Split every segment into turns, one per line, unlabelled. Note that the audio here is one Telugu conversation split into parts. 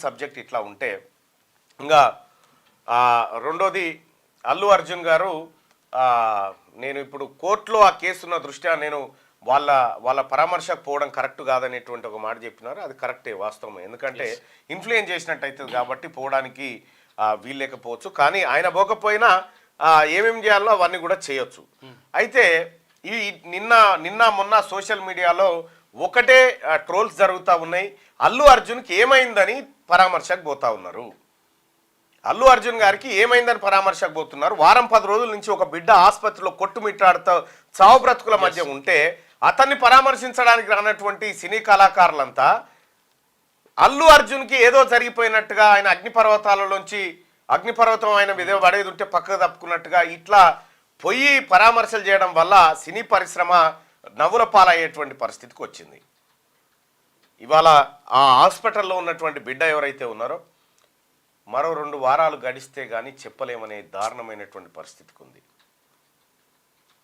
సబ్జెక్ట్ ఇట్లా ఉంటే ఇంకా రెండోది అల్లు అర్జున్ గారు నేను ఇప్పుడు కోర్టులో ఆ కేసున్న దృష్ట్యా నేను వాళ్ళ పరామర్శకు పోవడం కరెక్ట్ కాదనేటువంటి ఒక మాట చెప్పినారు. అది కరెక్టే, వాస్తవం. ఎందుకంటే ఇన్ఫ్లుయెన్స్ చేసినట్టు అవుతుంది కాబట్టి పోవడానికి వీల్లేకపోవచ్చు. కానీ ఆయన పోకపోయినా ఏమేమి చేయాలో అవన్నీ కూడా చేయొచ్చు. అయితే ఈ నిన్న మొన్న సోషల్ మీడియాలో ఒకటే ట్రోల్స్ జరుగుతూ ఉన్నాయి. అల్లు అర్జున్కి ఏమైందని పరామర్శకు పోతా ఉన్నారు. అల్లు అర్జున్ గారికి ఏమైందని పరామర్శకు పోతున్నారు. వారం 10 రోజుల నుంచి ఒక బిడ్డ ఆసుపత్రిలో కొట్టుమిట్టాడుతూ చావు బ్రతుకుల మధ్య ఉంటే అతన్ని పరామర్శించడానికి రానటువంటి సినీ కళాకారులంతా అల్లు అర్జున్కి ఏదో జరిగిపోయినట్టుగా, ఆయన అగ్నిపర్వతం ఆయన మీద పడేది ఉంటే పక్కకు తప్పుకున్నట్టుగా ఇట్లా పోయి పరామర్శలు చేయడం వల్ల సినీ పరిశ్రమ నవ్వుల పాలయ్యేటువంటి పరిస్థితికి వచ్చింది. ఇవాళ ఆ హాస్పిటల్లో ఉన్నటువంటి బిడ్డ ఎవరైతే ఉన్నారో మరో 2 వారాలు గడిస్తే కానీ చెప్పలేమనే దారుణమైనటువంటి పరిస్థితికి ఉంది.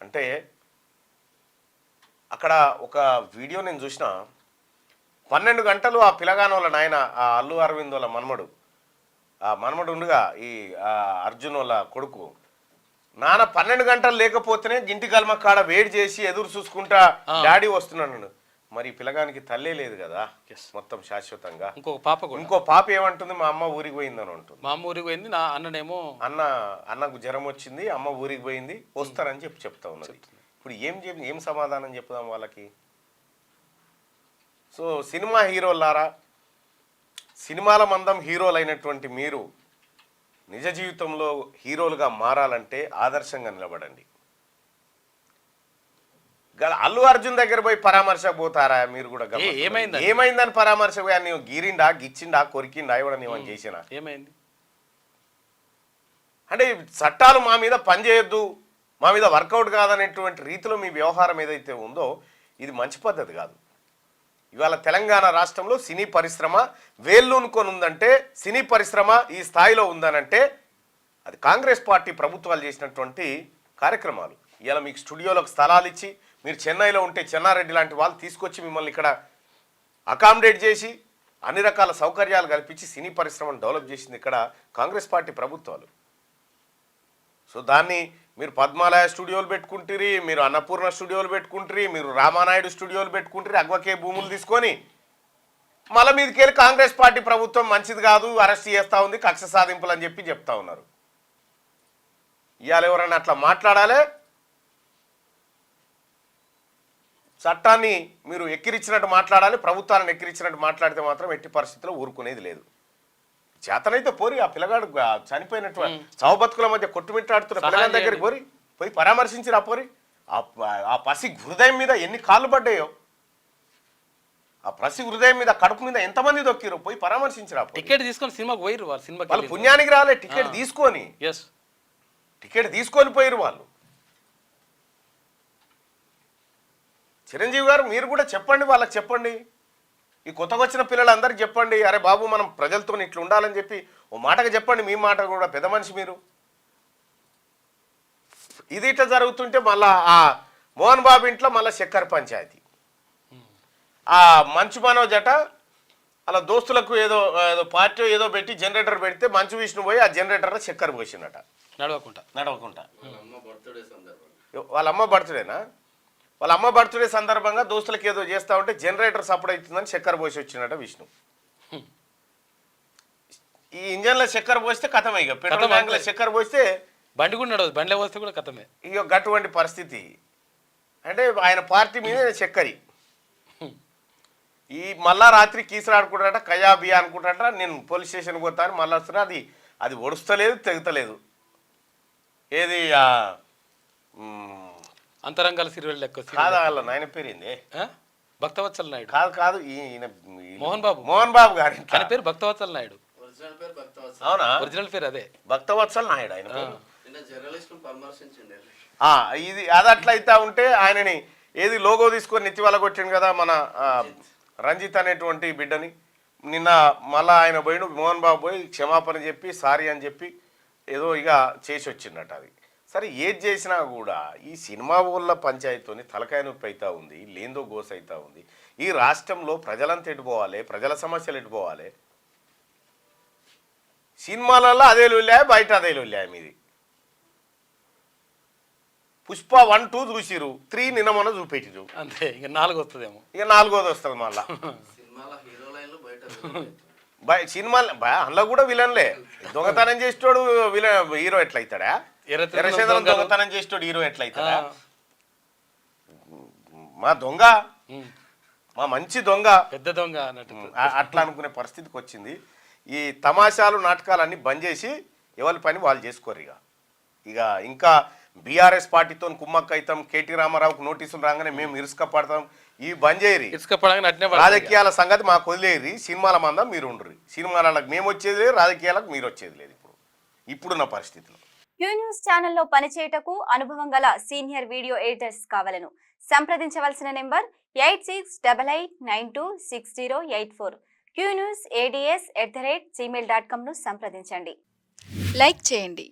అంటే అక్కడ ఒక వీడియో నేను చూసిన, 12 గంటలు ఆ పిలగానోళ్ళ నాయన, ఆ అల్లు అరవింద్ వాళ్ళ మనమడు ఉండగా ఈ అర్జున్ వాళ్ళ కొడుకు నాన్న 12 గంటలు లేకపోతేనే గింటి గల్మ కాడ వేడి చేసి ఎదురు చూసుకుంటా డాడీ వస్తున్నాను. మరి పిల్లగానికి తల్లే లేదు కదా మొత్తం శాశ్వతంగా. ఇంకో పాప ఏమంటుంది, మా అమ్మ ఊరికి పోయిందని ఉంటుంది.
మా అమ్మ ఊరికి పోయింది, నా అన్ననేమో
అన్నకు జ్వరం వచ్చింది, అమ్మ ఊరికి పోయింది, వస్తారని చెప్తా ఉన్నది. ఇప్పుడు ఏం సమాధానం చెప్దాం వాళ్ళకి? సో సినిమా హీరోలారా, సినిమాల మందం హీరోలైనటువంటి మీరు నిజ జీవితంలో హీరోలుగా మారాలంటే ఆదర్శంగా నిలబడండి. అల్లు అర్జున్ దగ్గర పోయి పరామర్శకు పోతారా మీరు కూడా? ఏమైందని పరామర్శ పోయా? నీవు గీరిండా, గిచ్చిండా, కొరికిండా, ఇవ్వడం ఏమని చేసినా
ఏమైంది
అంటే చట్టాలు మా మీద పనిచేయొద్దు, మా మీద వర్కౌట్ కాదనేటువంటి రీతిలో మీ వ్యవహారం ఏదైతే ఉందో ఇది మంచి పద్ధతి కాదు. ఇవాళ తెలంగాణ రాష్ట్రంలో సినీ పరిశ్రమ వేళ్ళూనుకొని ఉందంటే, సినీ పరిశ్రమ ఈ స్థాయిలో ఉందనంటే అది కాంగ్రెస్ పార్టీ ప్రభుత్వాలు చేసినటువంటి కార్యక్రమాలు. ఇవాళ మీకు స్టూడియోలకు స్థలాలు ఇచ్చి, మీరు చెన్నైలో ఉంటే చెన్నారెడ్డి లాంటి వాళ్ళు తీసుకొచ్చి మిమ్మల్ని ఇక్కడ అకామిడేట్ చేసి అన్ని రకాల సౌకర్యాలు కల్పించి సినీ పరిశ్రమను డెవలప్ చేసింది ఇక్కడ కాంగ్రెస్ పార్టీ ప్రభుత్వాలు. సో దాన్ని మీరు పద్మాలయ స్టూడియోలు పెట్టుకుంటారు, మీరు అన్నపూర్ణ స్టూడియోలు పెట్టుకుంటారు, మీరు రామానాయుడు స్టూడియోలు పెట్టుకుంటారు, అగ్వకే భూములు తీసుకొని మళ్ళీ మీదకి వెళ్ళి కాంగ్రెస్ పార్టీ ప్రభుత్వం మంచిది కాదు, అరెస్ట్ చేస్తూ ఉంది, కక్ష సాధింపులు అని చెప్తా ఉన్నారు. ఇవాళ ఎవరన్నా అట్లా మాట్లాడాలి? చట్టాన్ని మీరు ఎక్కిరించినట్టు మాట్లాడాలి, ప్రభుత్వాలను ఎక్కిరించినట్టు మాట్లాడితే మాత్రం ఎట్టి పరిస్థితుల్లో ఊరుకునేది లేదు. చేతనైతే పోరి ఆ పిల్లగాడు చనిపోయినటువంటి చావు బతుకుల మధ్య కొట్టుమిట్టాడుతున్న పిల్లగాడి దగ్గరికి పోయి పరామర్శించి రా పోరి. ఆ పసి హృదయం మీద ఎన్ని కాళ్ళు పడ్డాయో, ఆ పసి హృదయం మీద, కడుపు మీద ఎంతమంది దొక్కిరో పోయి పరామర్శించిరా.
టికెట్ తీసుకొని సినిమాకి పోయిరు
వాళ్ళు పుణ్యానికి రాలే, టికెట్ తీసుకొని పోయిరు వాళ్ళు. చిరంజీవి గారు మీరు కూడా చెప్పండి, వాళ్ళకి చెప్పండి, ఈ కొత్తగా వచ్చిన పిల్లలందరికీ చెప్పండి, అరే బాబు మనం ప్రజలతో ఇట్లా ఉండాలని చెప్పి ఓ మాటగా చెప్పండి. మీ మాట కూడా పెద్ద మనిషి మీరు. ఇది ఇట్లా జరుగుతుంటే మళ్ళా ఆ మోహన్ బాబు ఇంట్లో మళ్ళీ చక్కెర పంచాయతీ. ఆ మంచు మనోజ్ అట అలా దోస్తులకు ఏదో పార్టీ ఏదో పెట్టి జనరేటర్ పెడితే మంచు విష్ణు పోయి ఆ జనరేటర్లో చక్కెర పోసిందట నడవకుండా. వాళ్ళ అమ్మ బర్త్డేనా? వాళ్ళ అమ్మ బర్త్డే సందర్భంగా దోస్తులకు ఏదో చేస్తా ఉంటే జనరేటర్ సపోర్ట్ అవుతుందని చక్కెర పోసి వచ్చినట విష్ణు. ఈ ఇంజన్లో చక్కెర పోస్తే కథమే, ఇక పెట్రోల్ బ్యాంకులో చక్కెర పోస్తే
బండి కూడా నడవదు, బండిలో పోస్తే కూడా కథమే.
ఇక అటువంటి పరిస్థితి. అంటే ఆయన పార్టీ మీద చక్కెరి. ఈ మళ్ళా రాత్రి కీసరాడుకుంటాట, కయా బియా అనుకుంటాట, నేను పోలీస్ స్టేషన్కి పోతాను మళ్ళీ వస్తున్నా, అది ఒడుస్తలేదు, తెగుతలేదు. ఏది
అంతరంగాల సీరియల్ లెక్క
కాదు, వాళ్ళ నాయన పేరేంది?
భక్తవత్సల నాయుడు.
కాదు, ఈయన
మోహన్ బాబు గారి పేరు భక్తవత్సల నాయుడు.
అవునా?
ఒరిజినల్ పేరు అదే,
భక్తవత్సల నాయుడు ఆయన. ఇది అది అట్లా అవుతా ఉంటే ఆయనని ఏది లోగో తీసుకొని నెత్తి వల్ల కొట్టిండు కదా మన రంజిత్ అనేటువంటి బిడ్డని. నిన్న మళ్ళా ఆయన పోయిడు, మోహన్ బాబు పోయి క్షమాపణ చెప్పి సారీ అని చెప్పి ఏదో ఇక చేసి వచ్చిందట. అది సరే, ఏది చేసినా కూడా ఈ సినిమా ఊళ్ళ పంచాయతీతోని తలకాయ నొప్పి అవుతా ఉంది, లేందో గోస అవుతా ఉంది. ఈ రాష్ట్రంలో ప్రజలంతా ఎటుపోవాలి, ప్రజల సమస్యలు ఎటుపోవాలి? సినిమాలలో అదే లొల్లాయ, బయట అదే లొల్లాయ మీది. పుష్ప 1, 2 చూసిరు, 3 నిన్న మొన్న చూపెట్టిరు.
అంతే, ఇక 4 వస్తుందేమో.
ఇక 4వది వస్తుంది మళ్ళా. సినిమాలు అందులో కూడా విలన్లే. దొంగతనం చేసేటోడు హీరో ఎట్లయితాడా? ఎర్రచంద్రం దొంగతనం చేసేటోడు హీరో ఎట్లయితాడా? మా దొంగ, మా మంచి దొంగ,
పెద్ద దొంగ అన్నట్టు
అట్లా అనుకునే పరిస్థితికి వచ్చింది. ఈ తమాషాలు నాటకాలన్నీ బంద్ చేసి ఎవరి పని వాళ్ళు చేసుకోరు. ఇక ఇంకా బీఆర్ఎస్ పార్టీతో కుమ్మక్క అవుతాం, కేటీ రామారావుకు నోటీసులు రాగానే మేము ఇరుసుక పడతాం, ఇవి బంద్ చేయరి. రాజకీయాల సంగతి మాకు వదిలేరి, సినిమాల మంద మీరు ఉండరు. సినిమాలకు మేము వచ్చేది లేదు, రాజకీయాలకు మీరు వచ్చేది లేదు. ఇప్పుడున్న పరిస్థితిలో
క్యూ న్యూస్ ఛానల్లో పనిచేయటకు అనుభవం గల సీనియర్ వీడియో ఎడిటర్స్ కావాలను సంప్రదించవలసిన నెంబర్ 8688926084. qnewsads@gmail.com ను సంప్రదించండి.
లైక్ చేయండి.